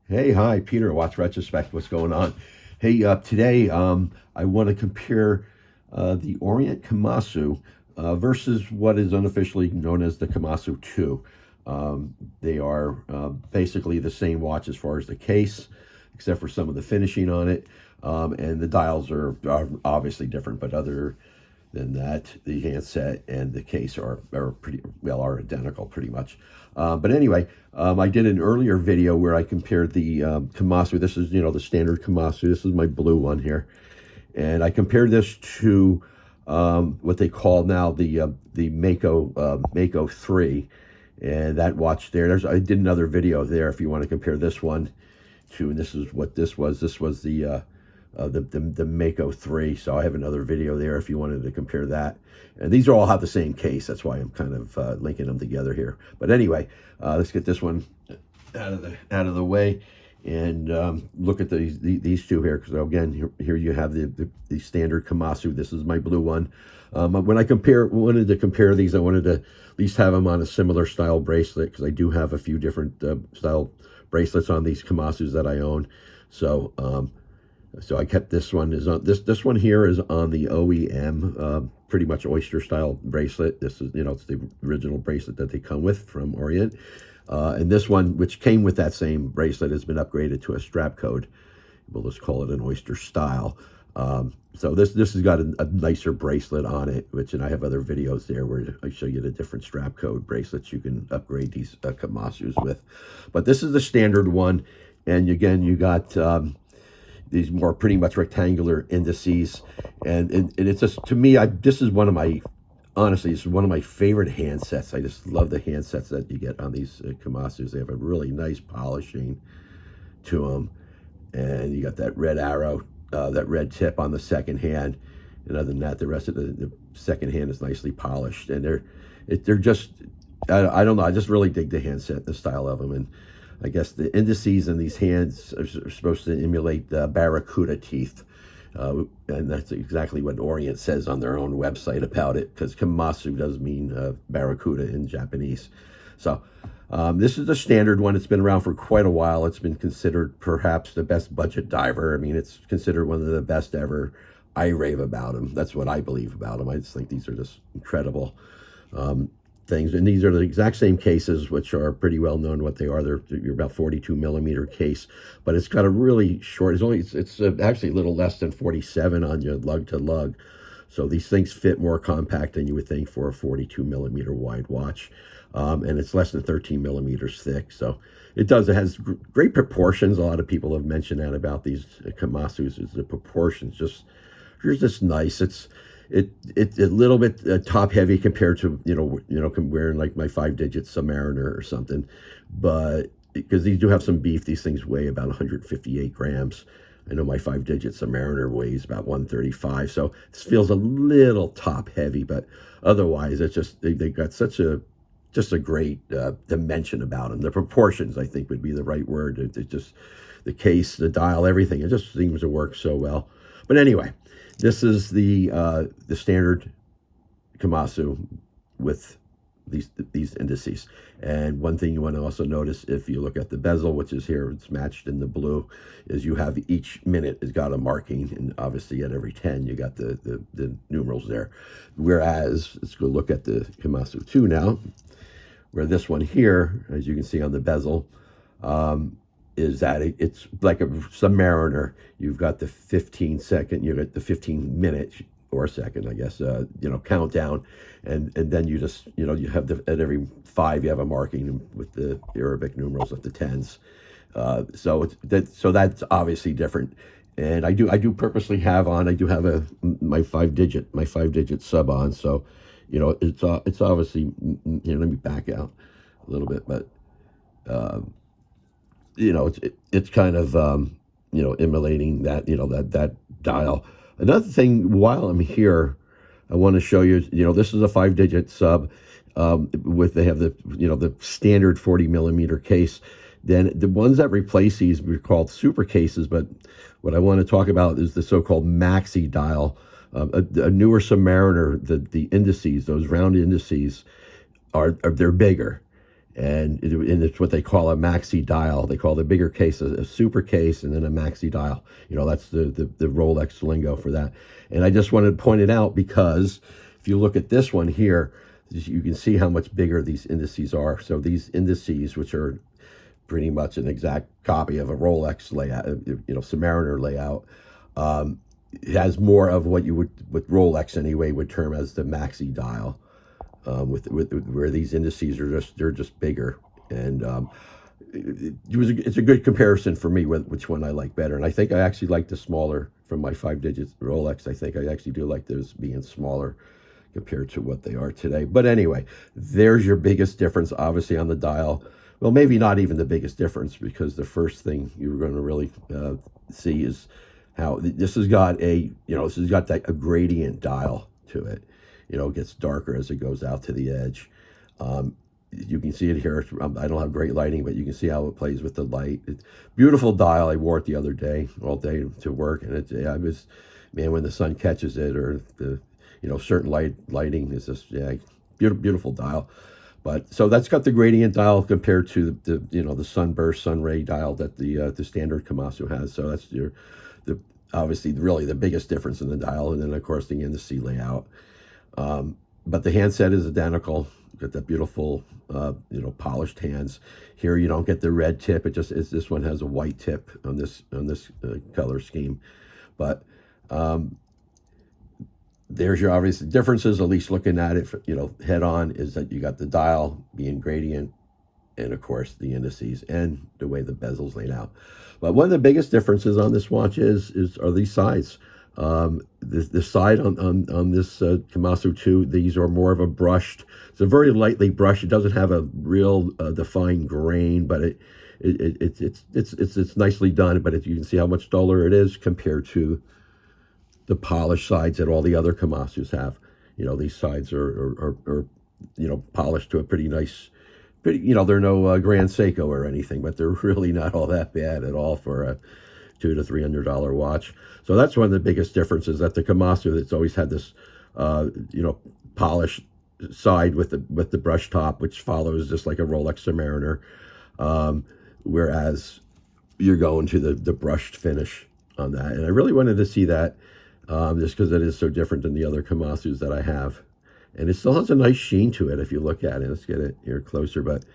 Hey, hi, Peter, Watch Retrospect. What's going on? Hey, today I want to compare the Orient Kamasu versus what is unofficially known as the Kamasu 2. They are basically the same watch as far as the case, except for some of the finishing on it. And the dials are obviously different, but other than that, the handset and the case are pretty well are identical pretty much. But anyway, I did an earlier video where I compared the Kamasu. This is the standard Kamasu. This is my blue one here, and I compared this to what they call now the Mako 3, and that watch there. I did another video there if you want to compare this one to. And this is what this was. This was the Mako 3. So I have another video there if you wanted to compare that. And these all have the same case. That's why I'm kind of linking them together here. But anyway, let's get this one out of the way and look at these two here. Because again, here you have the standard Kamasu. This is my blue one. When I wanted to compare these, I wanted to at least have them on a similar style bracelet, because I do have a few different style bracelets on these Kamasus that I own. So I kept this one this one here is on the OEM, pretty much oyster style bracelet. This is it's the original bracelet that they come with from Orient, and this one, which came with that same bracelet, has been upgraded to a strap code. We'll just call it an oyster style. So this has got a nicer bracelet on it, and I have other videos there where I show you the different strap code bracelets you can upgrade these Kamasus with. But this is the standard one, and again you got these more pretty much rectangular indices, and it's just, to me, this is one of my, honestly, this is one of my favorite handsets. I just love the handsets that you get on these Kamasus. They have a really nice polishing to them, and you got that red arrow, that red tip on the second hand, and other than that, the rest of the second hand is nicely polished, and they're just, I don't know, I just really dig the handset, the style of them. And I guess the indices in these hands are supposed to emulate the barracuda teeth. And that's exactly what Orient says on their own website about it, because Kamasu does mean barracuda in Japanese. So this is the standard one. It's been around for quite a while. It's been considered perhaps the best budget diver. I mean, it's considered one of the best ever. I rave about them. That's what I believe about them. I just think these are just incredible things, and these are the exact same cases, which are pretty well known what they are. They're about 42 millimeter case, but it's got a really short. It's actually a little less than 47 on your lug to lug. So these things fit more compact than you would think for a 42 millimeter wide watch, and it's less than 13 millimeters thick. So it has great proportions. A lot of people have mentioned that about these Kamasus, is the proportions just nice. It's a little bit top heavy compared to wearing like my 5-digit Submariner or something, but because these do have some beef, these things weigh about 158 grams. I know my 5-digit Submariner weighs about 135, so this feels a little top heavy, but otherwise it's just they got such a great dimension about them. The proportions, I think, would be the right word. It just, the case, the dial, everything, it just seems to work so well. But anyway, this is the standard Kamasu with these indices. And one thing you want to also notice, if you look at the bezel, which is here, it's matched in the blue, is you have each minute has got a marking, and obviously at every 10 you got the numerals there. Whereas, let's go look at the Kamasu 2 now, where this one here, as you can see on the bezel, is that it's like a Submariner. You've got the 15-second, you've got the 15-minute or second, I guess, countdown, and then you just, you have at every 5 you have a marking with the Arabic numerals at the 10s. So that's obviously different. And I do purposely have on. I do have my 5-digit sub on. So, it's obviously, let me back out a little bit, but. It's kind of, emulating that, that dial. Another thing, while I'm here, I want to show you, this is a 5-digit sub, they have the standard 40 millimeter case. Then the ones that replace these were called super cases, but what I want to talk about is the so-called maxi dial. A newer Submariner, the indices, those round indices, they're bigger. and it's what they call a maxi dial. They call the bigger case a super case, and then a maxi dial. That's the Rolex lingo for that. And I just wanted to point it out because if you look at this one here, you can see how much bigger these indices are. So these indices, which are pretty much an exact copy of a Rolex layout, Submariner layout, it has more of what you would, with Rolex anyway, would term as the maxi dial. With where these indices are just bigger, and it's a good comparison for me with which one I like better. And I think I actually like the smaller from my 5-digit Rolex. I think I actually do like those being smaller compared to what they are today. But anyway, there's your biggest difference, obviously, on the dial. Well, maybe not even the biggest difference, because the first thing you're going to really see is how this has got a gradient dial to it. It gets darker as it goes out to the edge. You can see it here. I don't have great lighting, but you can see how it plays with the light. Beautiful dial. I wore it the other day, all day to work, and when the sun catches it, or the certain lighting is just beautiful dial. But so that's got the gradient dial compared to the sunburst, sun ray dial that the standard Kamasu has. So that's obviously really the biggest difference in the dial, and then of course the indice layout. But the handset is identical. Got that beautiful, polished hands. Here you don't get the red tip. This one has a white tip on this color scheme. But there's your obvious differences. At least looking at it, head on, is that you got the dial being gradient, and of course the indices and the way the bezel's laid out. But one of the biggest differences on this watch are these sides. The side on this Kamasu 2, these are more of a brushed. It's a very lightly brushed. It doesn't have a real defined grain, but it's nicely done. But you can see how much duller it is compared to the polished sides that all the other Kamasus have. These sides are polished to a pretty nice. They're no Grand Seiko or anything, but they're really not all that bad at all for a $200 to $300 watch. So that's one of the biggest differences, that the Kamasu, that's always had this, polished side with the brush top, which follows just like a Rolex Submariner, whereas you're going to the brushed finish on that. And I really wanted to see that, just because it is so different than the other Kamasus that I have. And it still has a nice sheen to it if you look at it. Let's get it here closer, but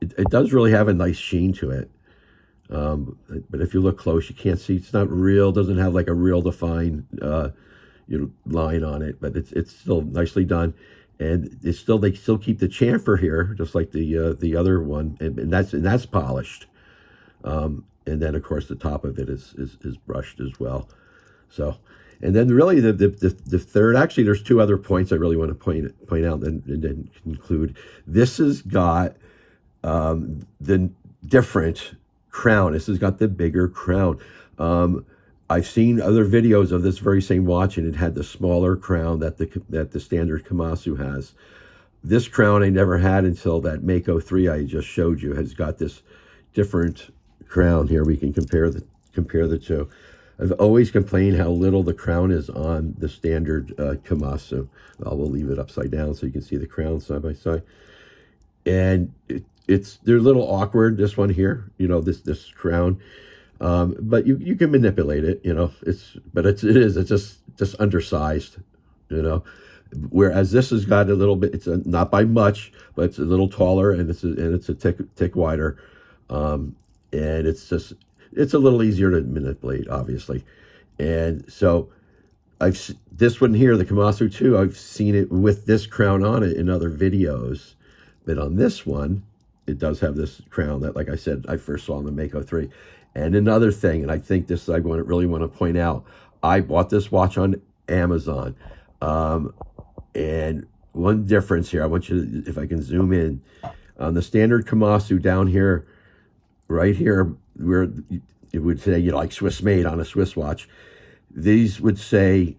it does really have a nice sheen to it. But if you look close, you can't see. It's not real. Doesn't have like a real defined line on it, but it's still nicely done, and they still keep the chamfer here, just like the other one, and that's polished. And then of course the top of it is brushed as well. So, and then really the third, actually there's two other points I really want to point out and then conclude. This has got the different crown. This has got the bigger crown. I've seen other videos of this very same watch, and it had the smaller crown that the standard Kamasu has. This crown I never had until that Mako 3 I just showed you has got this different crown here. We can compare the two. I've always complained how little the crown is on the standard Kamasu. We'll leave it upside down so you can see the crown side by side. And they're a little awkward, this one here, this crown. But you can manipulate it, it's just undersized, Whereas this has got a little bit, it's not by much, but it's a little taller, and it's a tick wider. And it's a little easier to manipulate, obviously. And so this one here, the Kamasu 2, I've seen it with this crown on it in other videos. But on this one, it does have this crown that, like I said, I first saw in the Mako 3. And another thing, and I think this I really want to point out, I bought this watch on Amazon. And one difference here, I want you to, if I can zoom in, on the standard Kamasu down here, right here, where it would say, like Swiss made on a Swiss watch, these would say,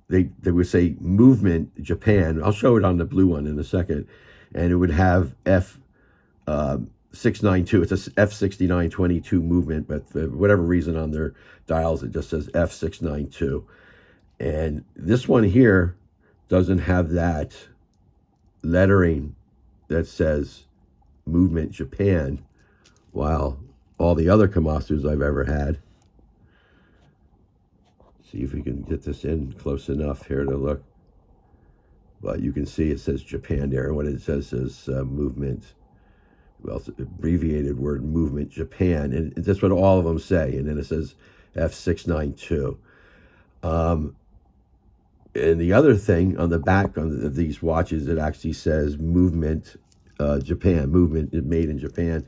they would say movement Japan. I'll show it on the blue one in a second. And it would have F692. It's a F6922 movement, but for whatever reason on their dials, it just says F692. And this one here doesn't have that lettering that says movement Japan, while all the other Kamasus I've ever had. See if we can get this in close enough here to look. But you can see it says Japan there. And what it says is movement. Well, it's an abbreviated word, movement Japan. And that's what all of them say. And then it says F692. And the other thing on the back of these watches, it actually says movement Japan, movement made in Japan.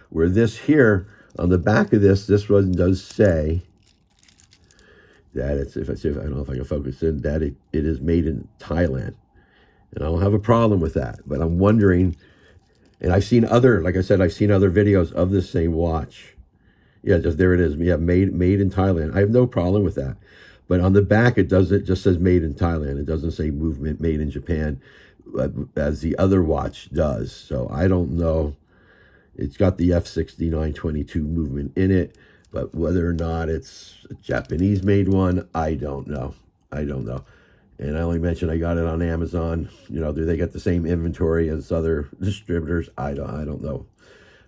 Where this here, on the back of this one does say that it's, I don't know if I can focus in, that it is made in Thailand. And I don't have a problem with that. But I'm wondering, and I've seen other, like I said, I've seen other videos of this same watch. Yeah, just there it is. Yeah, made in Thailand. I have no problem with that. But on the back, it just says made in Thailand. It doesn't say movement made in Japan, as the other watch does. So I don't know. It's got the F6922 movement in it, but whether or not it's a Japanese-made one, I don't know. I don't know. And I only mentioned I got it on Amazon. You know, do they get the same inventory as other distributors? I don't know.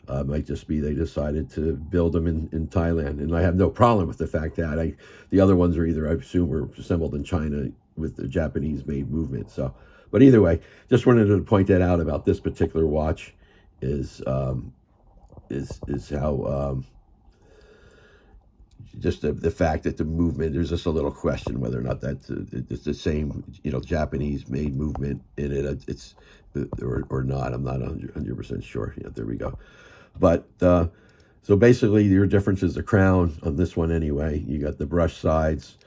It might just be they decided to build them in Thailand. And I have no problem with the fact that the other ones are either, I assume, were assembled in China with the Japanese-made movement. So, but either way, just wanted to point that out about this particular watch is how just the fact that the movement, there's just a little question whether or not that's it's the same, you know, Japanese-made movement in it. It's or not. I'm not 100% sure. Yeah, there we go. But so basically, your difference is the crown on this one anyway. You got the brush sides.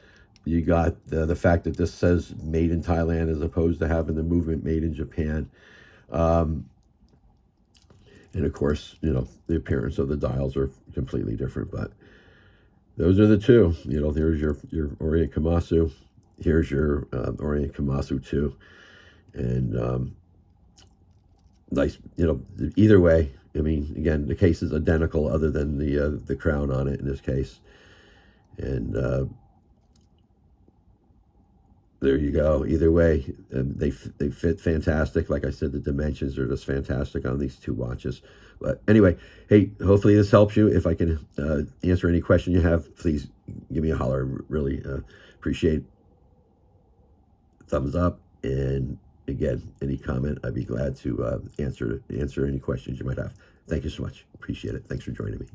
You got the fact that this says made in Thailand as opposed to having the movement made in Japan. And of course, you know, the appearance of the dials are completely different. But those are the two. You know, there's your Orient Kamasu. Here's your Orient Kamasu 2. And nice, you know, either way. I mean, again, the case is identical other than the crown on it in this case. And there you go. Either way, they fit fantastic. Like I said, the dimensions are just fantastic on these two watches. But anyway, hey, hopefully this helps you. If I can answer any question you have, please give me a holler. Really appreciate thumbs up. And again, any comment, I'd be glad to answer any questions you might have. Thank you so much. Appreciate it. Thanks for joining me.